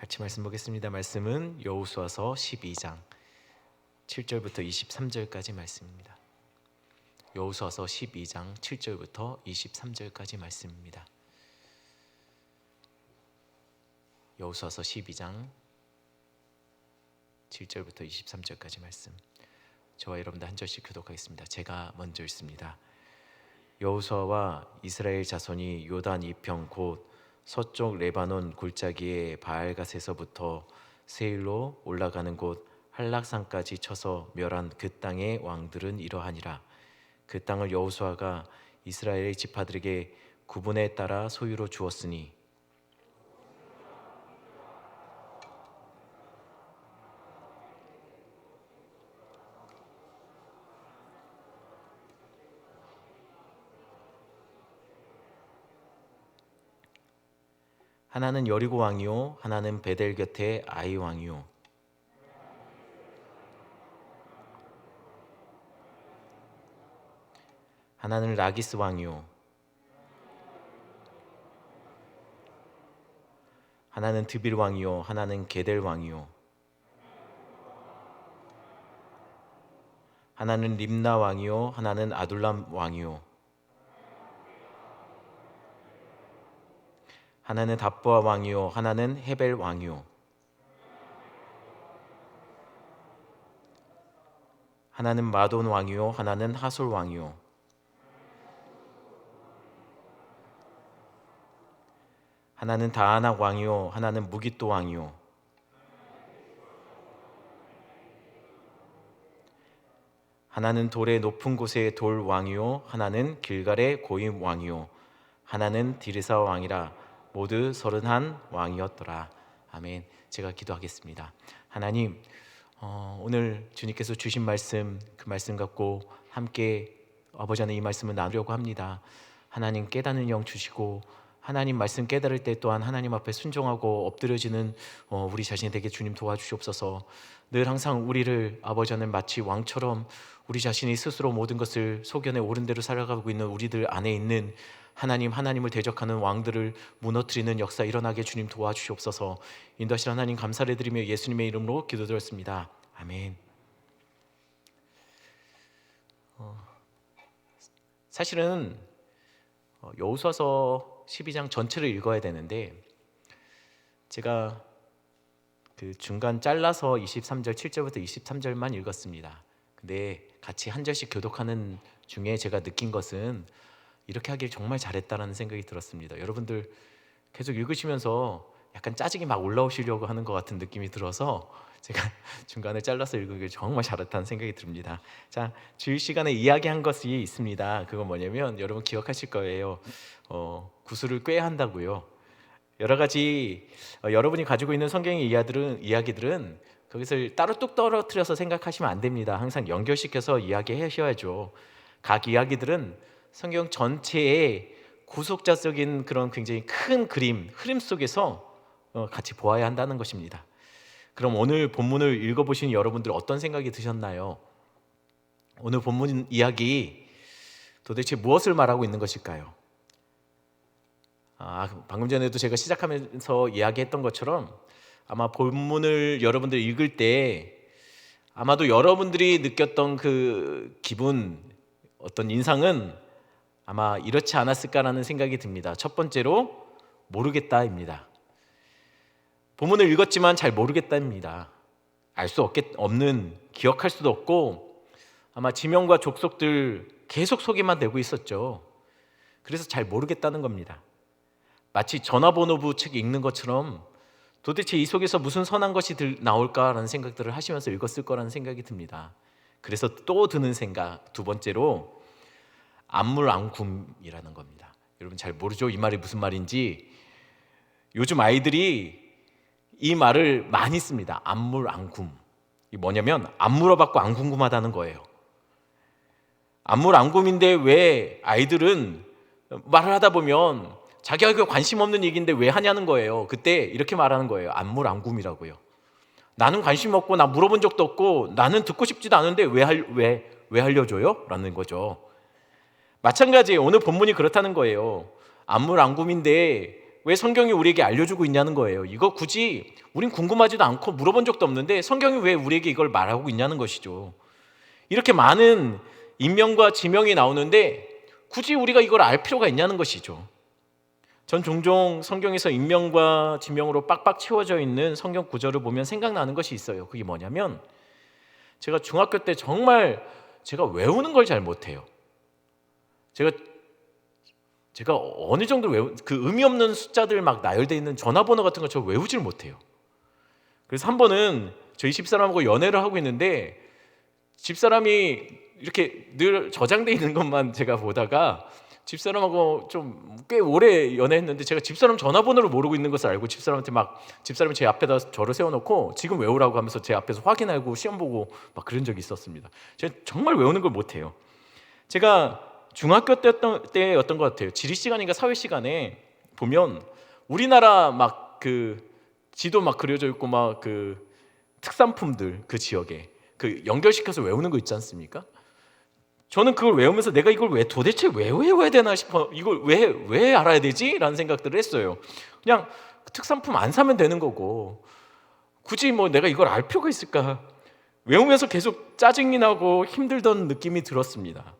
같이 말씀 보겠습니다. 말씀은 여호수아서 12장 7절부터 23절까지 말씀입니다. 여호수아서 12장 7절부터 23절까지 말씀입니다. 여호수아서 12장 7절부터 23절까지 말씀. 저와 여러분들 한 절씩 교독하겠습니다. 제가 먼저 읽습니다. 여호수아와 이스라엘 자손이 요단 이평 곧 서쪽 레바논 골짜기의 바알갓에서부터 세일로 올라가는 곳 할락산까지 쳐서 멸한 그 땅의 왕들은 이러하니라. 그 땅을 여호수아가 이스라엘의 지파들에게 구분에 따라 소유로 주었으니 하나는 여리고 왕이요 하나는 베델 곁에 아이 왕이요 하나는 라기스 왕이요 하나는 드빌 왕이요 하나는 게델 왕이요 하나는 림나 왕이요 하나는 아둘람 왕이요 하나는 답보아 왕이요 하나는 헤벨 왕이요 하나는 마돈 왕이요 하나는 하솔 왕이요 하나는 다아낙 왕이요 하나는 무깃도 왕이요 하나는 돌의 높은 곳의 돌 왕이요 하나는 길갈의 고임 왕이요 하나는 디르사 왕이라 모두 31 왕이었더라. 아멘. 제가 기도하겠습니다. 하나님, 오늘 주님께서 주신 말씀, 그 말씀 갖고 함께 아버지 안에 이 말씀을 나누려고 합니다. 하나님 깨닫는 영 주시고 하나님 말씀 깨달을 때 또한 하나님 앞에 순종하고 엎드려지는 우리 자신이 되게 주님 도와주시옵소서. 늘 항상 우리를 아버지 안에 마치 왕처럼 우리 자신이 스스로 모든 것을 소견에 옳은 대로 살아가고 있는 우리들 안에 있는 하나님을 대적하는 왕들을 무너뜨리는 역사 일어나게 주님 도와주시옵소서. 인도하실 하나님 감사를 드리며 예수님의 이름으로 기도드렸습니다. 아멘. 사실은 여호수아서 12장 전체를 읽어야 되는데 제가 그 중간 잘라서 23절 7절부터 23절만 읽었습니다. 근데 같이 한 절씩 교독하는 중에 제가 느낀 것은 이렇게 하길 정말 잘했다라는 생각이 들었습니다. 여러분들 계속 읽으시면서 약간 짜증이 막 올라오시려고 하는 것 같은 느낌이 들어서 제가 중간에 잘라서 읽으길 정말 잘했다는 생각이 듭니다. 자, 주일 시간에 이야기한 것이 있습니다. 그건 뭐냐면 여러분 기억하실 거예요. 구슬을 꿰야 한다고요. 여러 가지 여러분이 가지고 있는 성경의 이야기들은 거기서 따로 뚝 떨어뜨려서 생각하시면 안 됩니다. 항상 연결시켜서 이야기하셔야죠. 각 이야기들은 성경 전체의 구속자적인 그런 굉장히 큰 그림, 흐름 속에서 같이 보아야 한다는 것입니다. 그럼 오늘 본문을 읽어보신 여러분들 어떤 생각이 드셨나요? 오늘 본문 이야기 도대체 무엇을 말하고 있는 것일까요? 방금 전에도 제가 시작하면서 이야기했던 것처럼 아마 본문을 여러분들 읽을 때 아마도 여러분들이 느꼈던 그 기분, 어떤 인상은 아마 이렇지 않았을까라는 생각이 듭니다. 첫 번째로 모르겠다입니다. 본문을 읽었지만 잘 모르겠다입니다. 알 수 없는, 기억할 수도 없고 아마 지명과 족속들 계속 소개만 되고 있었죠. 그래서 잘 모르겠다는 겁니다. 마치 전화번호부 책 읽는 것처럼 도대체 이 속에서 무슨 선한 것이 나올까라는 생각들을 하시면서 읽었을 거라는 생각이 듭니다. 그래서 또 드는 생각, 두 번째로 안물안굼이라는 겁니다. 여러분 잘 모르죠? 이 말이 무슨 말인지. 요즘 아이들이 이 말을 많이 씁니다. 안물안굼. 이게 뭐냐면 안 물어봤고 안 궁금하다는 거예요. 안물안굼인데 왜 아이들은 말을 하다 보면 자기가 관심 없는 얘기인데 왜 하냐는 거예요. 그때 이렇게 말하는 거예요. 안물안굼이라고요. 나는 관심 없고 나 물어본 적도 없고 나는 듣고 싶지도 않은데 왜 알려줘요? 라는 거죠. 마찬가지예요. 오늘 본문이 그렇다는 거예요. 안물안굼인데 왜 성경이 우리에게 알려주고 있냐는 거예요. 이거 굳이 우린 궁금하지도 않고 물어본 적도 없는데 성경이 왜 우리에게 이걸 말하고 있냐는 것이죠. 이렇게 많은 인명과 지명이 나오는데 굳이 우리가 이걸 알 필요가 있냐는 것이죠. 전 종종 성경에서 인명과 지명으로 빡빡 채워져 있는 성경 구절을 보면 생각나는 것이 있어요. 그게 뭐냐면, 제가 중학교 때 정말 제가 외우는 걸 잘 못해요. 제가 어느 정도 그 의미 없는 숫자들 막 나열되어 있는 전화번호 같은 거 저 외우질 못해요. 그래서 한 번은 저희 집사람하고 연애를 하고 있는데 집사람이 이렇게 늘 저장되어 있는 것만 제가 보다가 집사람하고 좀 꽤 오래 연애했는데 제가 집사람 전화번호를 모르고 있는 것을 알고 집사람한테 막, 집사람이 제 앞에다 저를 세워놓고 지금 외우라고 하면서 제 앞에서 확인하고 시험 보고 막 그런 적이 있었습니다. 제가 정말 외우는 걸 못해요. 제가 중학교 때였던 것 같아요. 지리 시간인가 사회 시간에 보면 우리나라 막 그 지도 막 그려져 있고 막 그 특산품들 그 지역에 그 연결시켜서 외우는 거 있지 않습니까? 저는 그걸 외우면서 내가 이걸 도대체 왜 외워야 되나 싶어. 이걸 왜 알아야 되지? 라는 생각들을 했어요. 그냥 특산품 안 사면 되는 거고 굳이 뭐 내가 이걸 알 필요가 있을까? 외우면서 계속 짜증이 나고 힘들던 느낌이 들었습니다.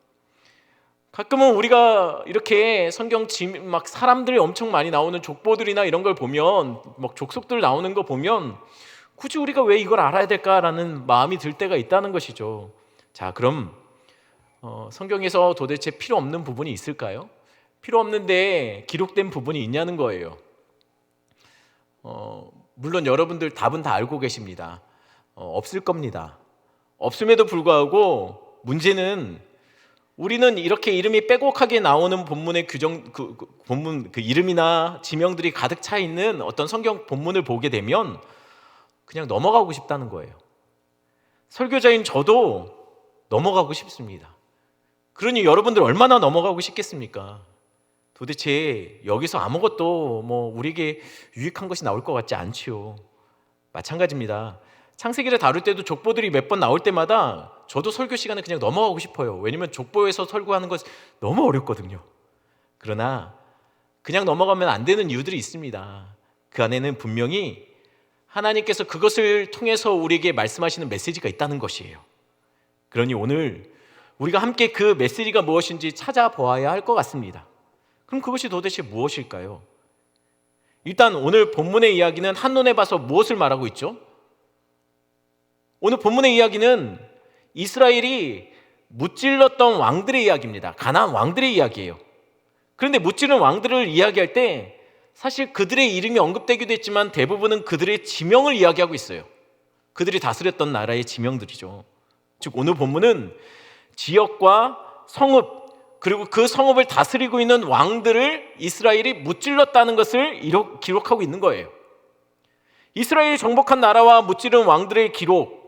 가끔은 우리가 이렇게 성경 막 사람들이 엄청 많이 나오는 족보들이나 이런 걸 보면, 막 족속들 나오는 거 보면 굳이 우리가 왜 이걸 알아야 될까라는 마음이 들 때가 있다는 것이죠. 자, 그럼 성경에서 도대체 필요 없는 부분이 있을까요? 필요 없는데 기록된 부분이 있냐는 거예요. 물론 여러분들 답은 다 알고 계십니다. 없을 겁니다. 없음에도 불구하고 문제는, 우리는 이렇게 이름이 빼곡하게 나오는 본문의 본문 그 이름이나 지명들이 가득 차 있는 어떤 성경 본문을 보게 되면 그냥 넘어가고 싶다는 거예요. 설교자인 저도 넘어가고 싶습니다. 그러니 여러분들 얼마나 넘어가고 싶겠습니까? 도대체 여기서 아무것도 뭐 우리에게 유익한 것이 나올 것 같지 않지요. 마찬가지입니다. 창세기를 다룰 때도 족보들이 몇 번 나올 때마다 저도 설교 시간에 그냥 넘어가고 싶어요. 왜냐면 족보에서 설교하는 것 너무 어렵거든요. 그러나 그냥 넘어가면 안 되는 이유들이 있습니다. 그 안에는 분명히 하나님께서 그것을 통해서 우리에게 말씀하시는 메시지가 있다는 것이에요. 그러니 오늘 우리가 함께 그 메시지가 무엇인지 찾아보아야 할 것 같습니다. 그럼 그것이 도대체 무엇일까요? 일단 오늘 본문의 이야기는 한눈에 봐서 무엇을 말하고 있죠? 오늘 본문의 이야기는 이스라엘이 무찔렀던 왕들의 이야기입니다. 가나안 왕들의 이야기예요. 그런데 무찌른 왕들을 이야기할 때 사실 그들의 이름이 언급되기도 했지만 대부분은 그들의 지명을 이야기하고 있어요. 그들이 다스렸던 나라의 지명들이죠. 즉 오늘 본문은 지역과 성읍, 그리고 그 성읍을 다스리고 있는 왕들을 이스라엘이 무찔렀다는 것을 기록하고 있는 거예요. 이스라엘이 정복한 나라와 무찌른 왕들의 기록,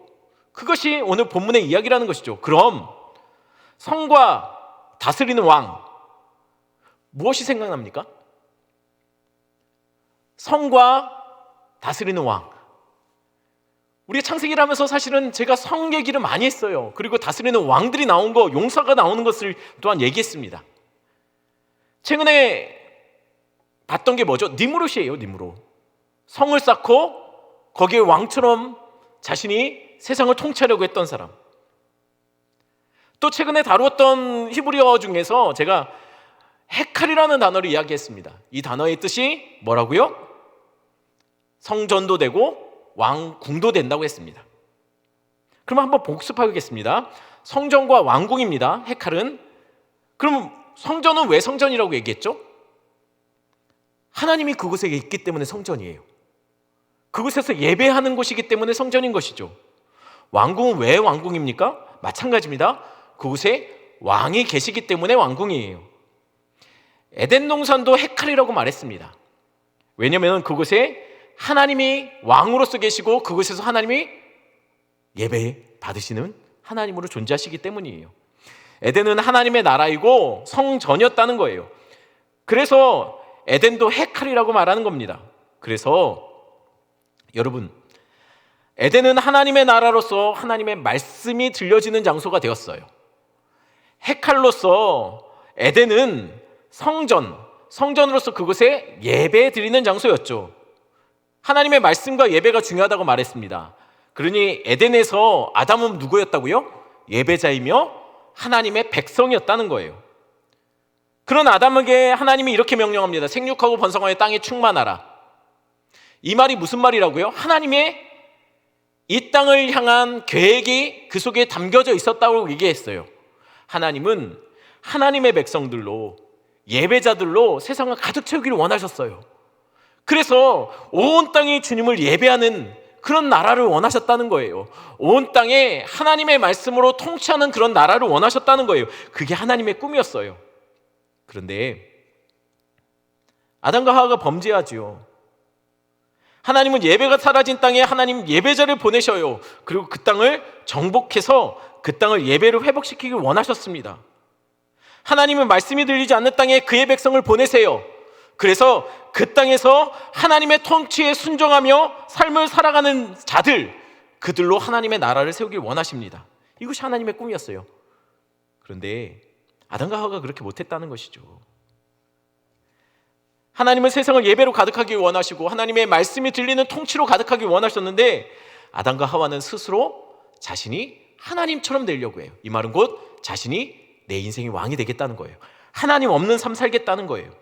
그것이 오늘 본문의 이야기라는 것이죠. 그럼 성과 다스리는 왕, 무엇이 생각납니까? 성과 다스리는 왕. 우리가 창세기를 하면서 사실은 제가 성 얘기를 많이 했어요. 그리고 다스리는 왕들이 나온 거, 용사가 나오는 것을 또한 얘기했습니다. 최근에 봤던 게 뭐죠? 니므롯이에요. 니므롯. 성을 쌓고 거기에 왕처럼 자신이 세상을 통치하려고 했던 사람. 또 최근에 다루었던 히브리어 중에서 제가 헤칼이라는 단어를 이야기했습니다. 이 단어의 뜻이 뭐라고요? 성전도 되고 왕궁도 된다고 했습니다. 그럼 한번 복습하겠습니다. 성전과 왕궁입니다. 헤칼은. 그럼 성전은 왜 성전이라고 얘기했죠? 하나님이 그곳에 있기 때문에 성전이에요. 그곳에서 예배하는 곳이기 때문에 성전인 것이죠. 왕궁은 왜 왕궁입니까? 마찬가지입니다. 그곳에 왕이 계시기 때문에 왕궁이에요. 에덴 동산도 헤칼이라고 말했습니다. 왜냐하면 그곳에 하나님이 왕으로서 계시고 그곳에서 하나님이 예배 받으시는 하나님으로 존재하시기 때문이에요. 에덴은 하나님의 나라이고 성전이었다는 거예요. 그래서 에덴도 헤칼이라고 말하는 겁니다. 그래서 여러분, 에덴은 하나님의 나라로서 하나님의 말씀이 들려지는 장소가 되었어요. 헤칼로서 에덴은 성전, 성전으로서 그곳에 예배 드리는 장소였죠. 하나님의 말씀과 예배가 중요하다고 말했습니다. 그러니 에덴에서 아담은 누구였다고요? 예배자이며 하나님의 백성이었다는 거예요. 그런 아담에게 하나님이 이렇게 명령합니다. 생육하고 번성하여 땅에 충만하라. 이 말이 무슨 말이라고요? 하나님의 이 땅을 향한 계획이 그 속에 담겨져 있었다고 얘기했어요. 하나님은 하나님의 백성들로, 예배자들로 세상을 가득 채우기를 원하셨어요. 그래서 온 땅이 주님을 예배하는 그런 나라를 원하셨다는 거예요. 온 땅에 하나님의 말씀으로 통치하는 그런 나라를 원하셨다는 거예요. 그게 하나님의 꿈이었어요. 그런데 아담과 하와가 범죄하지요. 하나님은 예배가 사라진 땅에 하나님 예배자를 보내셔요. 그리고 그 땅을 정복해서 그 땅을 예배로 회복시키길 원하셨습니다. 하나님은 말씀이 들리지 않는 땅에 그의 백성을 보내세요. 그래서 그 땅에서 하나님의 통치에 순종하며 삶을 살아가는 자들, 그들로 하나님의 나라를 세우길 원하십니다. 이것이 하나님의 꿈이었어요. 그런데 아담과 하와가 그렇게 못했다는 것이죠. 하나님은 세상을 예배로 가득하길 원하시고 하나님의 말씀이 들리는 통치로 가득하길 원하셨는데 아담과 하와는 스스로 자신이 하나님처럼 되려고 해요. 이 말은 곧 자신이 내 인생의 왕이 되겠다는 거예요. 하나님 없는 삶 살겠다는 거예요.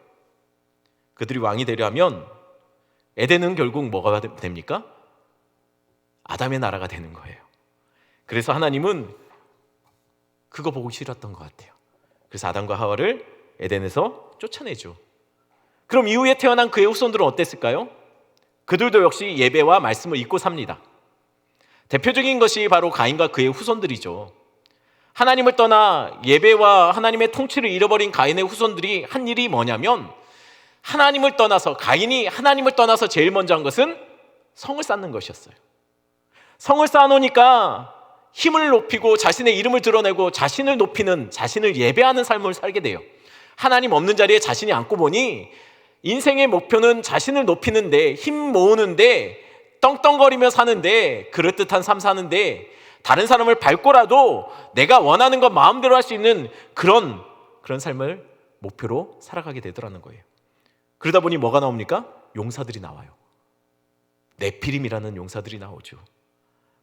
그들이 왕이 되려면 에덴은 결국 뭐가 됩니까? 아담의 나라가 되는 거예요. 그래서 하나님은 그거 보고 싫었던 것 같아요. 그래서 아담과 하와를 에덴에서 쫓아내죠. 그럼 이후에 태어난 그의 후손들은 어땠을까요? 그들도 역시 예배와 말씀을 잊고 삽니다. 대표적인 것이 바로 가인과 그의 후손들이죠. 하나님을 떠나 예배와 하나님의 통치를 잃어버린 가인의 후손들이 한 일이 뭐냐면 하나님을 떠나서, 가인이 하나님을 떠나서 제일 먼저 한 것은 성을 쌓는 것이었어요. 성을 쌓아놓으니까 힘을 높이고 자신의 이름을 드러내고 자신을 높이는, 자신을 예배하는 삶을 살게 돼요. 하나님 없는 자리에 자신이 앉고 보니 인생의 목표는 자신을 높이는데, 힘 모으는데, 떵떵거리며 사는데, 그럴듯한 삶 사는데, 다른 사람을 밟고라도 내가 원하는 것 마음대로 할 수 있는 그런 삶을 목표로 살아가게 되더라는 거예요. 그러다 보니 뭐가 나옵니까? 용사들이 나와요. 네피림이라는 용사들이 나오죠.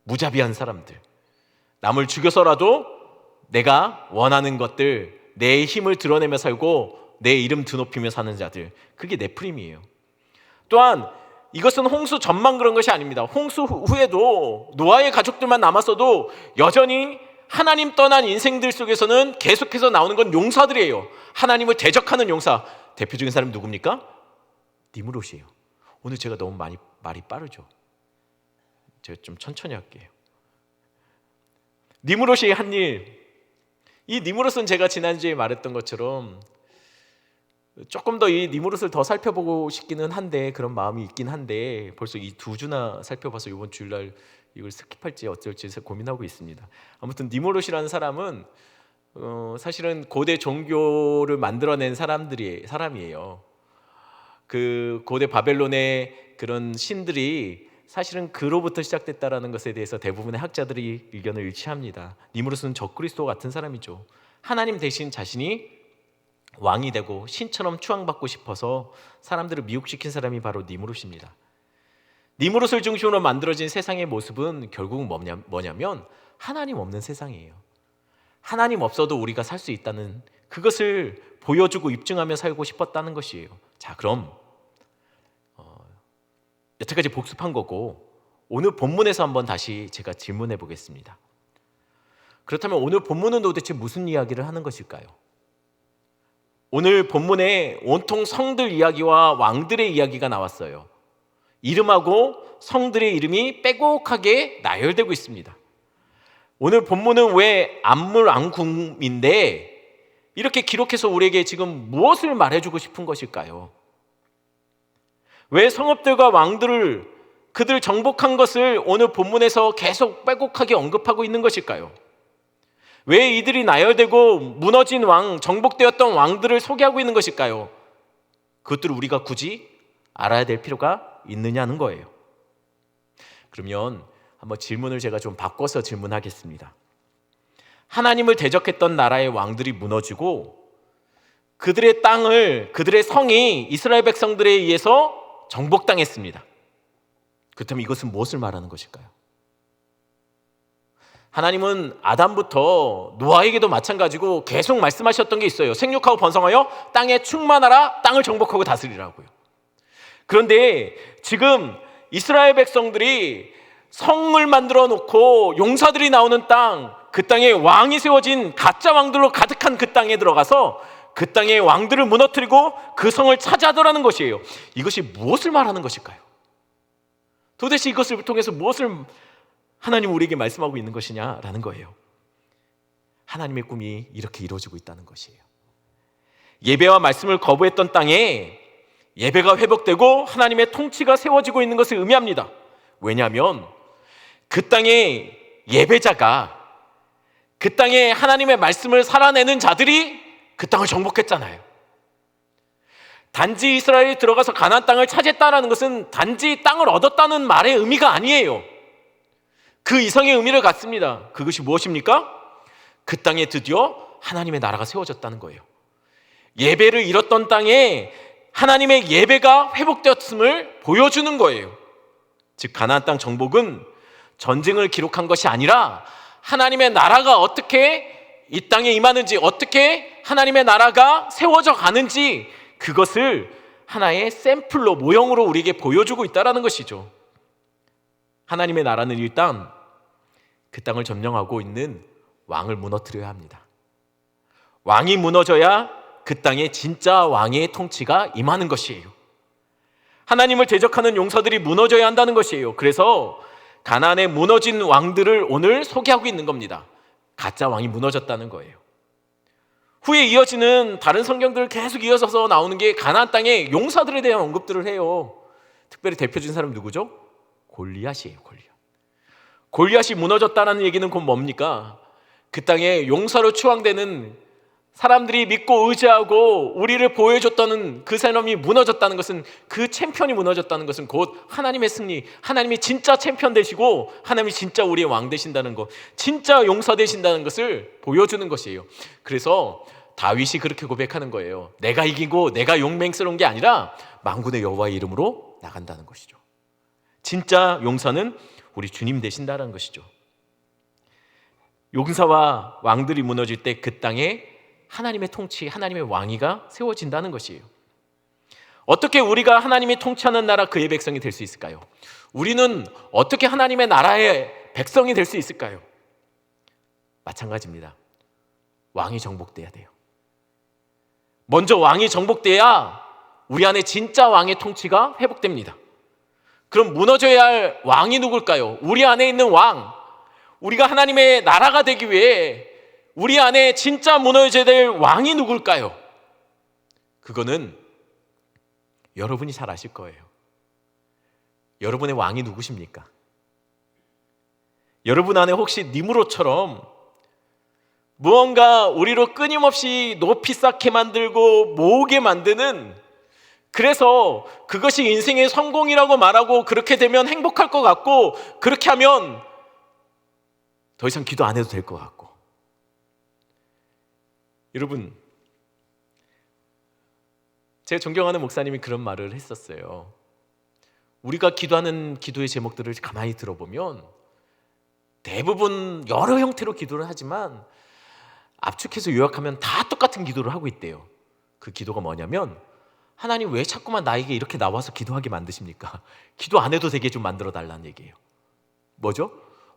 무자비한 사람들, 남을 죽여서라도 내가 원하는 것들, 내 힘을 드러내며 살고 내 이름 드높이며 사는 자들, 그게 네피림이에요. 또한 이것은 홍수 전만 그런 것이 아닙니다. 홍수 후에도 노아의 가족들만 남았어도 여전히 하나님 떠난 인생들 속에서는 계속해서 나오는 건 용사들이에요. 하나님을 대적하는 용사. 대표적인 사람이 누굽니까? 니므롯이에요. 오늘 제가 너무 말이 빠르죠. 제가 좀 천천히 할게요. 니므롯이 한 일, 이 니므롯은 제가 지난주에 말했던 것처럼 조금 더 이 니므롯을 더 살펴보고 싶기는 한데, 그런 마음이 있긴 한데 벌써 이 두 주나 살펴봐서 이번 주일날 이걸 스킵할지 어쩔지 고민하고 있습니다. 아무튼 니므롯이라는 사람은 사실은 고대 종교를 만들어낸 사람이에요. 그 고대 바벨론의 그런 신들이 사실은 그로부터 시작됐다라는 것에 대해서 대부분의 학자들이 의견을 일치합니다. 니므롯은 적그리스도 같은 사람이죠. 하나님 대신 자신이 왕이 되고 신처럼 추앙받고 싶어서 사람들을 미혹시킨 사람이 바로 니므롯입니다. 니므롯을 중심으로 만들어진 세상의 모습은 결국 뭐냐면 하나님 없는 세상이에요. 하나님 없어도 우리가 살 수 있다는 그것을 보여주고 입증하며 살고 싶었다는 것이에요. 자, 그럼 여태까지 복습한 거고 오늘 본문에서 한번 다시 제가 질문해 보겠습니다. 그렇다면 오늘 본문은 도대체 무슨 이야기를 하는 것일까요? 오늘 본문에 온통 성들 이야기와 왕들의 이야기가 나왔어요. 이름하고 성들의 이름이 빼곡하게 나열되고 있습니다. 오늘 본문은 왜 안물안궁인데 이렇게 기록해서 우리에게 지금 무엇을 말해주고 싶은 것일까요? 왜 성읍들과 왕들을, 그들 정복한 것을 오늘 본문에서 계속 빼곡하게 언급하고 있는 것일까요? 왜 이들이 나열되고 무너진 왕, 정복되었던 왕들을 소개하고 있는 것일까요? 그것들을 우리가 굳이 알아야 될 필요가 있느냐는 거예요. 그러면 한번 질문을 제가 좀 바꿔서 질문하겠습니다. 하나님을 대적했던 나라의 왕들이 무너지고 그들의 땅을, 그들의 성이 이스라엘 백성들에 의해서 정복당했습니다. 그렇다면 이것은 무엇을 말하는 것일까요? 하나님은 아담부터 노아에게도 마찬가지고 계속 말씀하셨던 게 있어요. 생육하고 번성하여 땅에 충만하라, 땅을 정복하고 다스리라고요. 그런데 지금 이스라엘 백성들이 성을 만들어 놓고 용사들이 나오는 땅, 그 땅에 왕이 세워진 가짜 왕들로 가득한 그 땅에 들어가서 그 땅의 왕들을 무너뜨리고 그 성을 차지하더라는 것이에요. 이것이 무엇을 말하는 것일까요? 도대체 이것을 통해서 무엇을 하나님 우리에게 말씀하고 있는 것이냐라는 거예요. 하나님의 꿈이 이렇게 이루어지고 있다는 것이에요. 예배와 말씀을 거부했던 땅에 예배가 회복되고 하나님의 통치가 세워지고 있는 것을 의미합니다. 왜냐하면 그 땅의 예배자가, 그 땅에 하나님의 말씀을 살아내는 자들이 그 땅을 정복했잖아요. 단지 이스라엘이 들어가서 가나안 땅을 차지했다는 것은 단지 땅을 얻었다는 말의 의미가 아니에요. 그 이상의 의미를 갖습니다. 그것이 무엇입니까? 그 땅에 드디어 하나님의 나라가 세워졌다는 거예요. 예배를 잃었던 땅에 하나님의 예배가 회복되었음을 보여주는 거예요. 즉 가나안 땅 정복은 전쟁을 기록한 것이 아니라 하나님의 나라가 어떻게 이 땅에 임하는지, 어떻게 하나님의 나라가 세워져 가는지, 그것을 하나의 샘플로, 모형으로 우리에게 보여주고 있다는 것이죠. 하나님의 나라는 일단 그 땅을 점령하고 있는 왕을 무너뜨려야 합니다. 왕이 무너져야 그 땅에 진짜 왕의 통치가 임하는 것이에요. 하나님을 대적하는 용사들이 무너져야 한다는 것이에요. 그래서 가나안의 무너진 왕들을 오늘 소개하고 있는 겁니다. 가짜 왕이 무너졌다는 거예요. 후에 이어지는 다른 성경들 계속 이어져서 나오는 게 가나안 땅의 용사들에 대한 언급들을 해요. 특별히 대표적인 사람이 누구죠? 골리앗이에요. 골리앗이 무너졌다는 얘기는 곧 뭡니까? 그 땅에 용사로 추앙되는 사람들이 믿고 의지하고 우리를 보호해줬다는 그 사람이 무너졌다는 것은, 그 챔피언이 무너졌다는 것은 곧 하나님의 승리, 하나님이 진짜 챔피언 되시고 하나님이 진짜 우리의 왕 되신다는 것, 진짜 용사 되신다는 것을 보여주는 것이에요. 그래서 다윗이 그렇게 고백하는 거예요. 내가 이기고 내가 용맹스러운 게 아니라 만군의 여호와의 이름으로 나간다는 것이죠. 진짜 용사는 우리 주님 되신다는 것이죠. 용사와 왕들이 무너질 때 그 땅에 하나님의 통치, 하나님의 왕위가 세워진다는 것이에요. 어떻게 우리가 하나님이 통치하는 나라 그의 백성이 될 수 있을까요? 우리는 어떻게 하나님의 나라의 백성이 될 수 있을까요? 마찬가지입니다. 왕이 정복돼야 돼요. 먼저 왕이 정복돼야 우리 안에 진짜 왕의 통치가 회복됩니다. 그럼 무너져야 할 왕이 누굴까요? 우리 안에 있는 왕, 우리가 하나님의 나라가 되기 위해 우리 안에 진짜 무너져야 될 왕이 누굴까요? 그거는 여러분이 잘 아실 거예요. 여러분의 왕이 누구십니까? 여러분 안에 혹시 니므롯처럼 무언가 우리로 끊임없이 높이 쌓게 만들고 모으게 만드는, 그래서 그것이 인생의 성공이라고 말하고 그렇게 되면 행복할 것 같고 그렇게 하면 더 이상 기도 안 해도 될 것 같고. 여러분, 제가 존경하는 목사님이 그런 말을 했었어요. 우리가 기도하는 기도의 제목들을 가만히 들어보면 대부분 여러 형태로 기도를 하지만 압축해서 요약하면 다 똑같은 기도를 하고 있대요. 그 기도가 뭐냐면, 하나님 왜 자꾸만 나에게 이렇게 나와서 기도하게 만드십니까? 기도 안 해도 되게 좀 만들어 달라는 얘기예요. 뭐죠?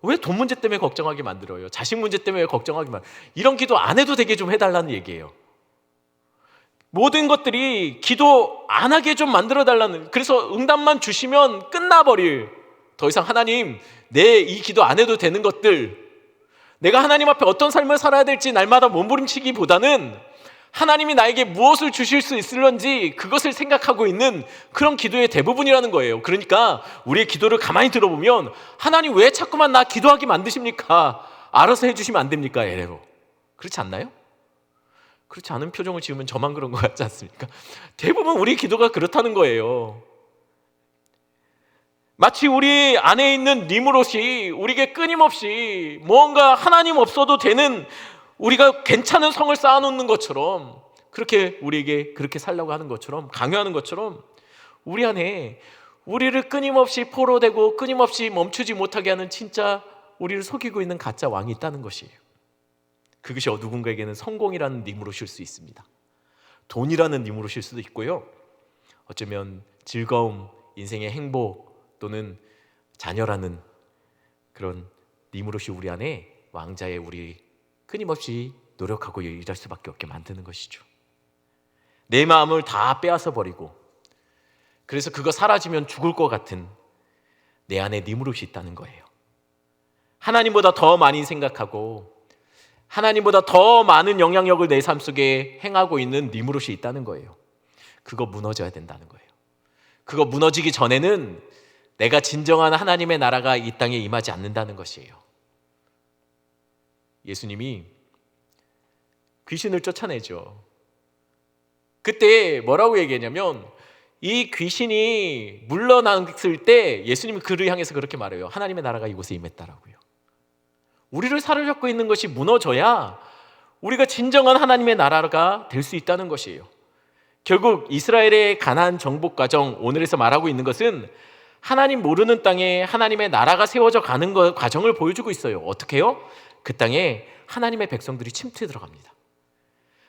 왜 돈 문제 때문에 걱정하게 만들어요? 자식 문제 때문에 왜 걱정하게 만들어요? 이런 기도 안 해도 되게 좀 해달라는 얘기예요. 모든 것들이 기도 안 하게 좀 만들어 달라는, 그래서 응답만 주시면 끝나버릴, 더 이상 하나님 내 이 기도 안 해도 되는 것들, 내가 하나님 앞에 어떤 삶을 살아야 될지 날마다 몸부림치기보다는 하나님이 나에게 무엇을 주실 수 있을런지 그것을 생각하고 있는 그런 기도의 대부분이라는 거예요. 그러니까 우리의 기도를 가만히 들어보면, 하나님 왜 자꾸만 나 기도하게 만드십니까? 알아서 해주시면 안 됩니까? 에레로. 그렇지 않나요? 그렇지 않은 표정을 지으면 저만 그런 것 같지 않습니까? 대부분 우리 기도가 그렇다는 거예요. 마치 우리 안에 있는 니므롯이 우리에게 끊임없이 뭔가 하나님 없어도 되는, 우리가 괜찮은 성을 쌓아놓는 것처럼 그렇게 우리에게 그렇게 살라고 하는 것처럼, 강요하는 것처럼 우리 안에 우리를 끊임없이 포로되고 끊임없이 멈추지 못하게 하는 진짜 우리를 속이고 있는 가짜 왕이 있다는 것이에요. 그것이 누군가에게는 성공이라는 님으로 쉴 수 있습니다. 돈이라는 님으로 쉴 수도 있고요, 어쩌면 즐거움, 인생의 행복 또는 자녀라는 그런 님으로시 우리 안에 왕자의 우리 끊임없이 노력하고 일할 수밖에 없게 만드는 것이죠. 내 마음을 다 빼앗아 버리고, 그래서 그거 사라지면 죽을 것 같은 내 안에 니무롯이 있다는 거예요. 하나님보다 더 많이 생각하고 하나님보다 더 많은 영향력을 내 삶 속에 행하고 있는 니무롯이 있다는 거예요. 그거 무너져야 된다는 거예요. 그거 무너지기 전에는 내가 진정한 하나님의 나라가 이 땅에 임하지 않는다는 것이에요. 예수님이 귀신을 쫓아내죠. 그때 뭐라고 얘기했냐면, 이 귀신이 물러났을 때 예수님이 그를 향해서 그렇게 말해요. 하나님의 나라가 이곳에 임했다라고요. 우리를 사로잡고 있는 것이 무너져야 우리가 진정한 하나님의 나라가 될 수 있다는 것이에요. 결국 이스라엘의 가나안 정복 과정, 오늘에서 말하고 있는 것은 하나님 모르는 땅에 하나님의 나라가 세워져 가는 과정을 보여주고 있어요. 어떻게 해요? 그 땅에 하나님의 백성들이 침투해 들어갑니다.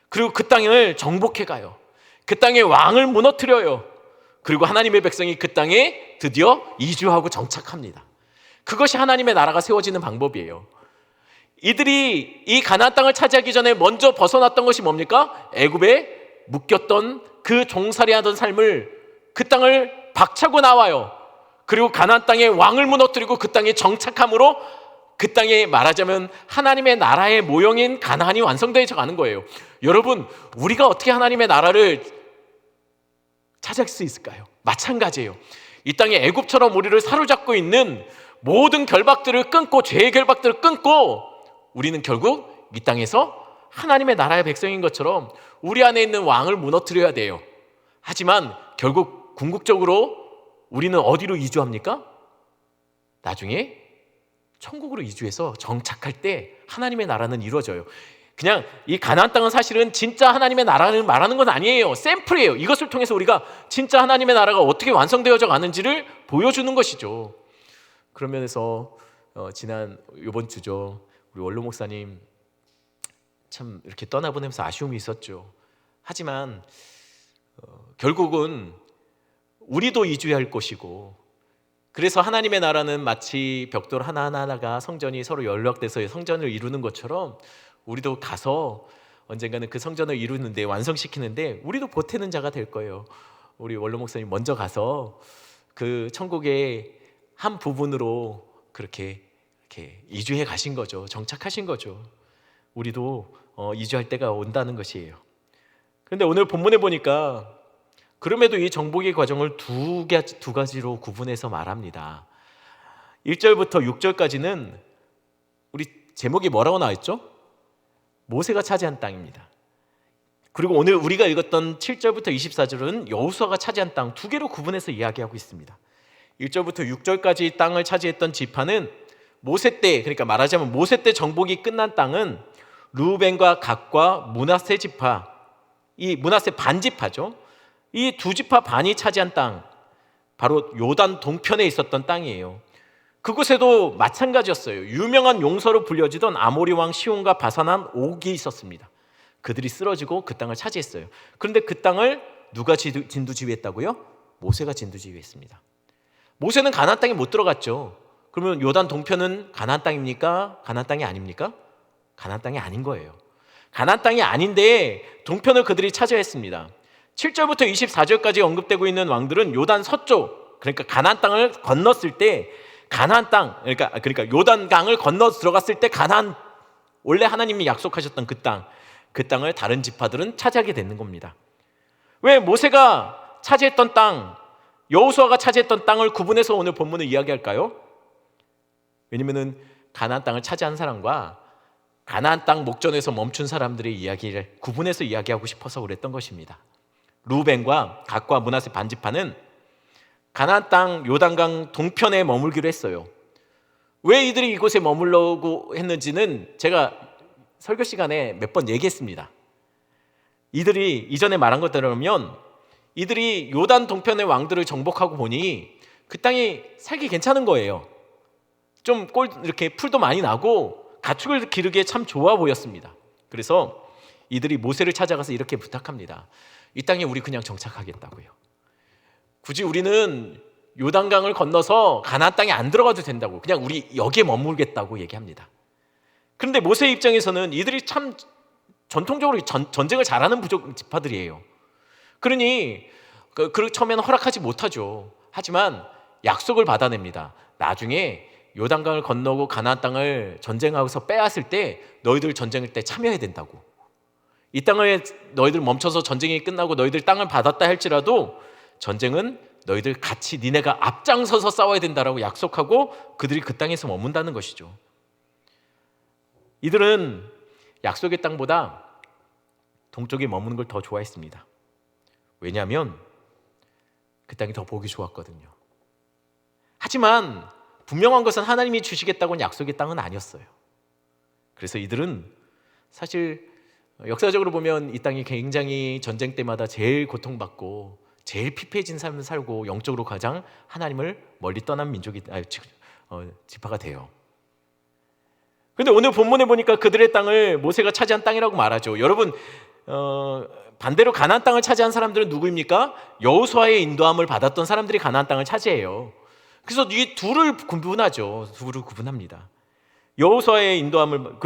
그리고 그 땅을 정복해 가요. 그 땅에 왕을 무너뜨려요. 그리고 하나님의 백성이 그 땅에 드디어 이주하고 정착합니다. 그것이 하나님의 나라가 세워지는 방법이에요. 이들이 이 가나안 땅을 차지하기 전에 먼저 벗어났던 것이 뭡니까? 애굽에 묶였던 그 종살이하던 삶을, 그 땅을 박차고 나와요. 그리고 가나안 땅에 왕을 무너뜨리고 그 땅에 정착함으로 그 땅에 말하자면 하나님의 나라의 모형인 가나안이 완성되어 가는 거예요. 여러분, 우리가 어떻게 하나님의 나라를 찾을 수 있을까요? 마찬가지예요. 이 땅에 애굽처럼 우리를 사로잡고 있는 모든 결박들을 끊고, 죄의 결박들을 끊고, 우리는 결국 이 땅에서 하나님의 나라의 백성인 것처럼 우리 안에 있는 왕을 무너뜨려야 돼요. 하지만 결국 궁극적으로 우리는 어디로 이주합니까? 나중에 천국으로 이주해서 정착할 때 하나님의 나라는 이루어져요. 그냥 이 가나안 땅은 사실은 진짜 하나님의 나라를 말하는 건 아니에요. 샘플이에요. 이것을 통해서 우리가 진짜 하나님의 나라가 어떻게 완성되어져 가는지를 보여주는 것이죠. 그런 면에서 이번 주죠, 우리 원로 목사님 참 이렇게 떠나보내면서 아쉬움이 있었죠. 하지만 결국은 우리도 이주해야 할 것이고, 그래서 하나님의 나라는 마치 벽돌 하나하나가 성전이 서로 연락돼서 성전을 이루는 것처럼 우리도 가서 언젠가는 그 성전을 이루는데, 완성시키는데 우리도 보태는 자가 될 거예요. 우리 원로 목사님 먼저 가서 그 천국의 한 부분으로 그렇게 이주해 가신 거죠. 정착하신 거죠. 우리도 이주할 때가 온다는 것이에요. 그런데 오늘 본문에 보니까 그럼에도 이 정복의 과정을 두 가지로 구분해서 말합니다. 1절부터 6절까지는 우리 제목이 뭐라고 나와있죠? 모세가 차지한 땅입니다. 그리고 오늘 우리가 읽었던 7절부터 24절은 여호수아가 차지한 땅, 두 개로 구분해서 이야기하고 있습니다. 1절부터 6절까지 땅을 차지했던 지파는 모세 때, 그러니까 말하자면 모세 때 정복이 끝난 땅은 르우벤과 갓과 므낫세 지파, 이 므낫세 반지파죠. 이 두 지파 반이 차지한 땅, 바로 요단 동편에 있었던 땅이에요. 그곳에도 마찬가지였어요. 유명한 용서로 불려지던 아모리 왕 시온과 바산한 옥이 있었습니다. 그들이 쓰러지고 그 땅을 차지했어요. 그런데 그 땅을 누가 진두지휘했다고요? 모세가 진두지휘했습니다. 모세는 가나안 땅에 못 들어갔죠. 그러면 요단 동편은 가나안 땅입니까? 가나안 땅이 아닙니까? 가나안 땅이 아닌 거예요. 가나안 땅이 아닌데 동편을 그들이 차지했습니다. 7절부터 24절까지 언급되고 있는 왕들은 요단 서쪽, 그러니까 가나안 땅을 건넜을 때, 가나안 땅, 그러니까 요단강을 건너 들어갔을 때 가나안, 원래 하나님이 약속하셨던 그 땅을 다른 지파들은 차지하게 되는 겁니다. 왜 모세가 차지했던 땅, 여호수아가 차지했던 땅을 구분해서 오늘 본문을 이야기할까요? 왜냐면은 가나안 땅을 차지한 사람과 가나안 땅 목전에서 멈춘 사람들의 이야기를 구분해서 이야기하고 싶어서 그랬던 것입니다. 르우벤과 갓과 므낫세 반지파는 가나안 땅 요단강 동편에 머물기로 했어요. 왜 이들이 이곳에 머물려고 했는지는 제가 설교 시간에 몇 번 얘기했습니다. 이들이 이전에 말한 것대로면 이들이 요단 동편의 왕들을 정복하고 보니 그 땅이 살기 괜찮은 거예요. 좀 이렇게 풀도 많이 나고 가축을 기르기에 참 좋아 보였습니다. 그래서 이들이 모세를 찾아가서 이렇게 부탁합니다. 이 땅에 우리 그냥 정착하겠다고요. 굳이 우리는 요단강을 건너서 가나안 땅에 안 들어가도 된다고, 그냥 우리 여기에 머물겠다고 얘기합니다. 그런데 모세의 입장에서는 이들이 참 전통적으로 전쟁을 잘하는 부족 지파들이에요. 그러니 처음에는 허락하지 못하죠. 하지만 약속을 받아냅니다. 나중에 요단강을 건너고 가나안 땅을 전쟁하고서 빼앗을 때 너희들 전쟁할 때 참여해야 된다고. 이 땅을 너희들 멈춰서 전쟁이 끝나고 너희들 땅을 받았다 할지라도 전쟁은 너희들 같이 니네가 앞장서서 싸워야 된다라고 약속하고 그들이 그 땅에서 머문다는 것이죠. 이들은 약속의 땅보다 동쪽에 머무는 걸 더 좋아했습니다. 왜냐하면 그 땅이 더 보기 좋았거든요. 하지만 분명한 것은 하나님이 주시겠다고는 약속의 땅은 아니었어요. 그래서 이들은 사실 역사적으로 보면 이 땅이 굉장히 전쟁 때마다 제일 고통받고 제일 피폐해진 삶을 살고 영적으로 가장 하나님을 멀리 떠난 지파가 돼요. 그런데 오늘 본문에 보니까 그들의 땅을 모세가 차지한 땅이라고 말하죠. 여러분, 반대로 가나안 땅을 차지한 사람들은 누구입니까? 여호수아의 인도함을 받았던 사람들이 가나안 땅을 차지해요. 그래서 이 둘을 구분하죠. 둘을 구분합니다. 여호수아의 인도함을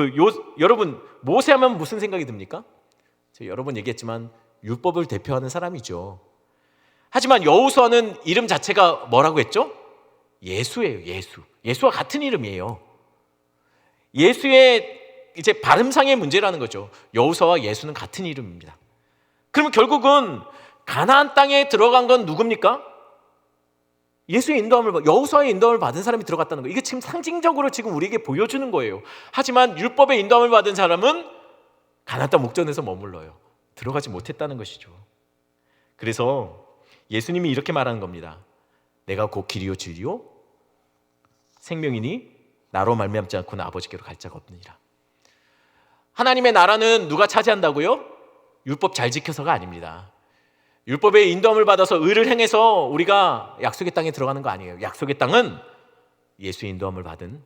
여러분, 모세하면 무슨 생각이 듭니까? 제가 여러 번 얘기했지만 율법을 대표하는 사람이죠. 하지만 여호수아는 이름 자체가 뭐라고 했죠? 예수예요. 예수와 같은 이름이에요. 예수의 이제 발음상의 문제라는 거죠. 여호수아와 예수는 같은 이름입니다. 그러면 결국은 가나안 땅에 들어간 건 누굽니까? 여호수아의 인도함을 받은 사람이 들어갔다는 거예요. 이게 지금 상징적으로 지금 우리에게 보여주는 거예요. 하지만 율법의 인도함을 받은 사람은 가나안 땅 목전에서 머물러요. 들어가지 못했다는 것이죠. 그래서 예수님이 이렇게 말하는 겁니다. 내가 곧 길이요 진리요 생명이니 나로 말미암지 않고는 아버지께로 갈 자가 없느니라. 하나님의 나라는 누가 차지한다고요? 율법 잘 지켜서가 아닙니다. 율법의 인도함을 받아서 의를 행해서 우리가 약속의 땅에 들어가는 거 아니에요. 약속의 땅은 예수의 인도함을 받은,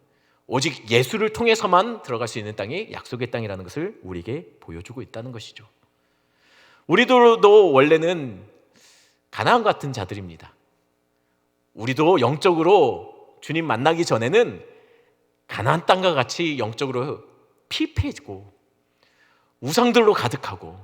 오직 예수를 통해서만 들어갈 수 있는 땅이 약속의 땅이라는 것을 우리에게 보여주고 있다는 것이죠. 우리도 원래는 가나안 같은 자들입니다. 우리도 영적으로 주님 만나기 전에는 가나안 땅과 같이 영적으로 피폐해지고 우상들로 가득하고,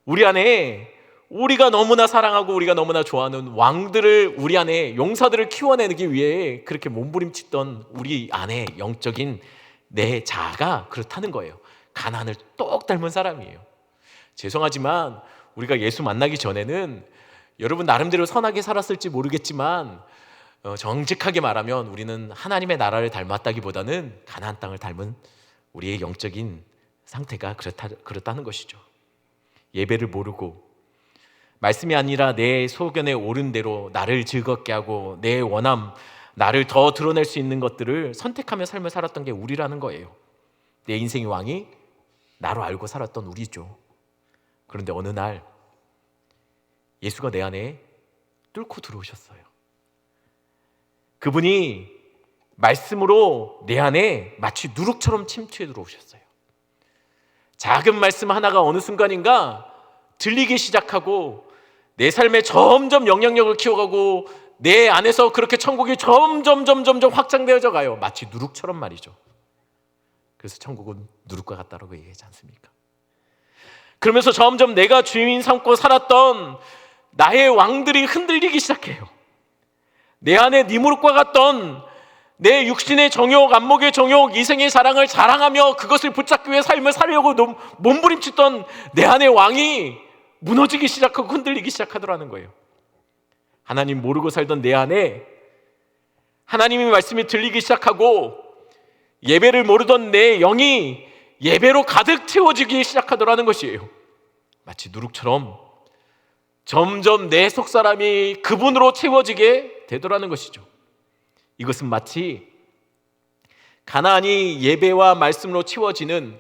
우리 안에 우리가 너무나 사랑하고 우리가 너무나 좋아하는 왕들을, 우리 안에 용사들을 키워내기 위해 그렇게 몸부림치던 우리 안에 영적인 내 자아가 그렇다는 거예요. 가나안을 똑 닮은 사람이에요. 죄송하지만 우리가 예수 만나기 전에는 여러분 나름대로 선하게 살았을지 모르겠지만 정직하게 말하면 우리는 하나님의 나라를 닮았다기보다는 가나안 땅을 닮은 우리의 영적인 상태가 그렇다는 것이죠. 예배를 모르고 말씀이 아니라 내 소견에 오른 대로 나를 즐겁게 하고 내 원함, 나를 더 드러낼 수 있는 것들을 선택하며 삶을 살았던 게 우리라는 거예요. 내 인생의 왕이 나로 알고 살았던 우리죠. 그런데 어느 날 예수가 내 안에 뚫고 들어오셨어요. 그분이 말씀으로 내 안에 마치 누룩처럼 침투해 들어오셨어요. 작은 말씀 하나가 어느 순간인가 들리기 시작하고 내 삶에 점점 영향력을 키워가고 내 안에서 그렇게 천국이 점점 확장되어져 가요. 마치 누룩처럼 말이죠. 그래서 천국은 누룩과 같다라고 얘기하지 않습니까? 그러면서 점점 내가 주인 삼고 살았던 나의 왕들이 흔들리기 시작해요. 내 안에 니무롯과 같던 내 육신의 정욕, 안목의 정욕, 이생의 사랑을 자랑하며 그것을 붙잡기 위해 삶을 살려고 몸부림치던 내 안의 왕이 무너지기 시작하고 흔들리기 시작하더라는 거예요. 하나님 모르고 살던 내 안에 하나님의 말씀이 들리기 시작하고 예배를 모르던 내 영이 예배로 가득 채워지기 시작하더라는 것이에요. 마치 누룩처럼 점점 내 속사람이 그분으로 채워지게 되더라는 것이죠. 이것은 마치 가나안이 예배와 말씀으로 채워지는,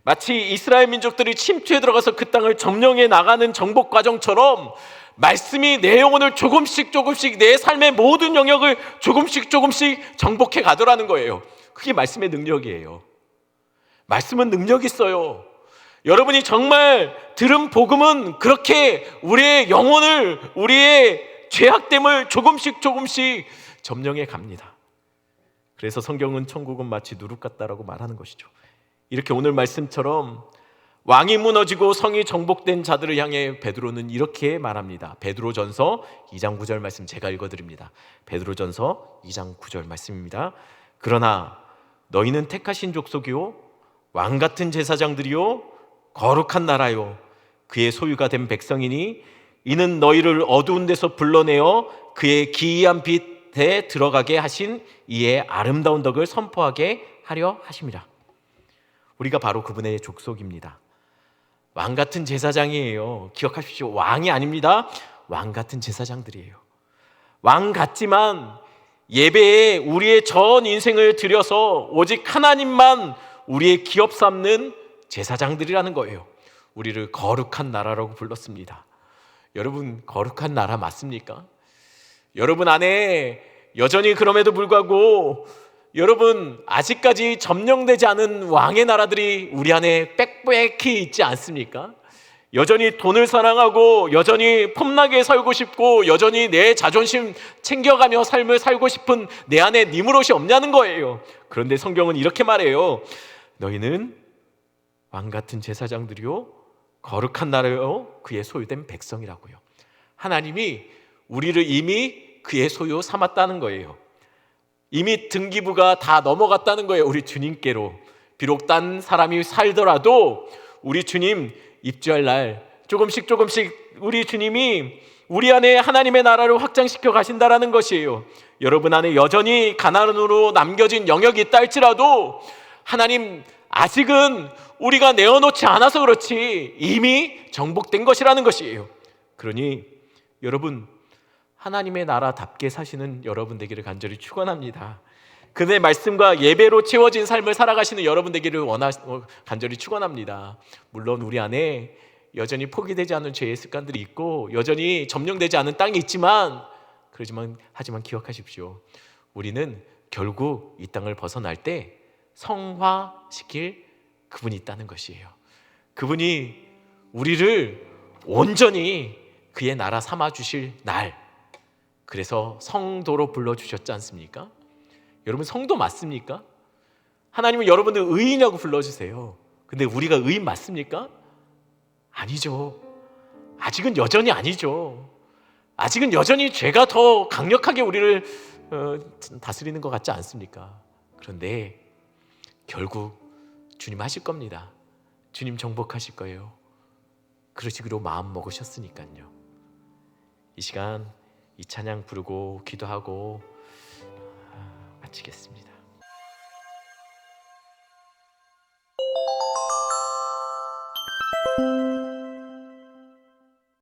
마치 이스라엘 민족들이 침투에 들어가서 그 땅을 점령해 나가는 정복 과정처럼 말씀이 내 영혼을 조금씩 내 삶의 모든 영역을 조금씩 정복해 가더라는 거예요. 그게 말씀의 능력이에요. 말씀은 능력이 있어요. 여러분이 정말 들은 복음은 그렇게 우리의 영혼을, 우리의 죄악됨을 조금씩 점령해 갑니다. 그래서 성경은 천국은 마치 누룩 같다라고 말하는 것이죠. 이렇게 오늘 말씀처럼 왕이 무너지고 성이 정복된 자들을 향해 베드로는 이렇게 말합니다. 베드로전서 2장 9절 말씀 제가 읽어드립니다. 베드로전서 2장 9절 말씀입니다. 그러나 너희는 택하신 족속이요 왕같은 제사장들이요 거룩한 나라요 그의 소유가 된 백성이니 이는 너희를 어두운 데서 불러내어 그의 기이한 빛에 들어가게 하신 이의 아름다운 덕을 선포하게 하려 하심이라. 우리가 바로 그분의 족속입니다. 왕같은 제사장이에요. 기억하십시오. 왕이 아닙니다. 왕같은 제사장들이에요. 왕 같지만 예배에 우리의 전 인생을 들여서 오직 하나님만 우리의 기업 삼는 제사장들이라는 거예요. 우리를 거룩한 나라라고 불렀습니다. 여러분, 거룩한 나라 맞습니까? 여러분 안에 여전히 그럼에도 불구하고 여러분 아직까지 점령되지 않은 왕의 나라들이 우리 안에 빽빽히 있지 않습니까? 여전히 돈을 사랑하고 여전히 폼나게 살고 싶고 여전히 내 자존심 챙겨가며 삶을 살고 싶은 내 안에 니무롯이 없냐는 거예요. 그런데 성경은 이렇게 말해요. 너희는 왕같은 제사장들이요 거룩한 나라요 그의 소유된 백성이라고요. 하나님이 우리를 이미 그의 소유 삼았다는 거예요. 이미 등기부가 다 넘어갔다는 거예요. 우리 주님께로. 비록 딴 사람이 살더라도 우리 주님 입주할 날 조금씩 우리 주님이 우리 안에 하나님의 나라를 확장시켜 가신다라는 것이에요. 여러분 안에 여전히 가난으로 남겨진 영역이 있다 할지라도 하나님 아직은 우리가 내어놓지 않아서 그렇지 이미 정복된 것이라는 것이에요. 그러니 여러분 하나님의 나라답게 사시는 여러분 되기를 간절히 축원합니다. 그의 말씀과 예배로 채워진 삶을 살아가시는 여러분 되기를 간절히 축원합니다. 물론 우리 안에 여전히 포기되지 않은 죄의 습관들이 있고 여전히 점령되지 않은 땅이 있지만 하지만 기억하십시오. 우리는 결국 이 땅을 벗어날 때 성화시킬 그분이 있다는 것이에요. 그분이 우리를 온전히 그의 나라 삼아 주실 날, 그래서 성도로 불러주셨지 않습니까? 여러분 성도 맞습니까? 하나님은 여러분들 의인이라고 불러주세요. 근데 우리가 의인 맞습니까? 아니죠. 아직은 여전히 아니죠. 아직은 여전히 죄가 더 강력하게 우리를 다스리는 것 같지 않습니까? 그런데 결국 주님 하실 겁니다. 주님 정복하실 거예요. 그러시기로 마음 먹으셨으니까요. 이 시간 이 찬양 부르고 기도하고 마치겠습니다.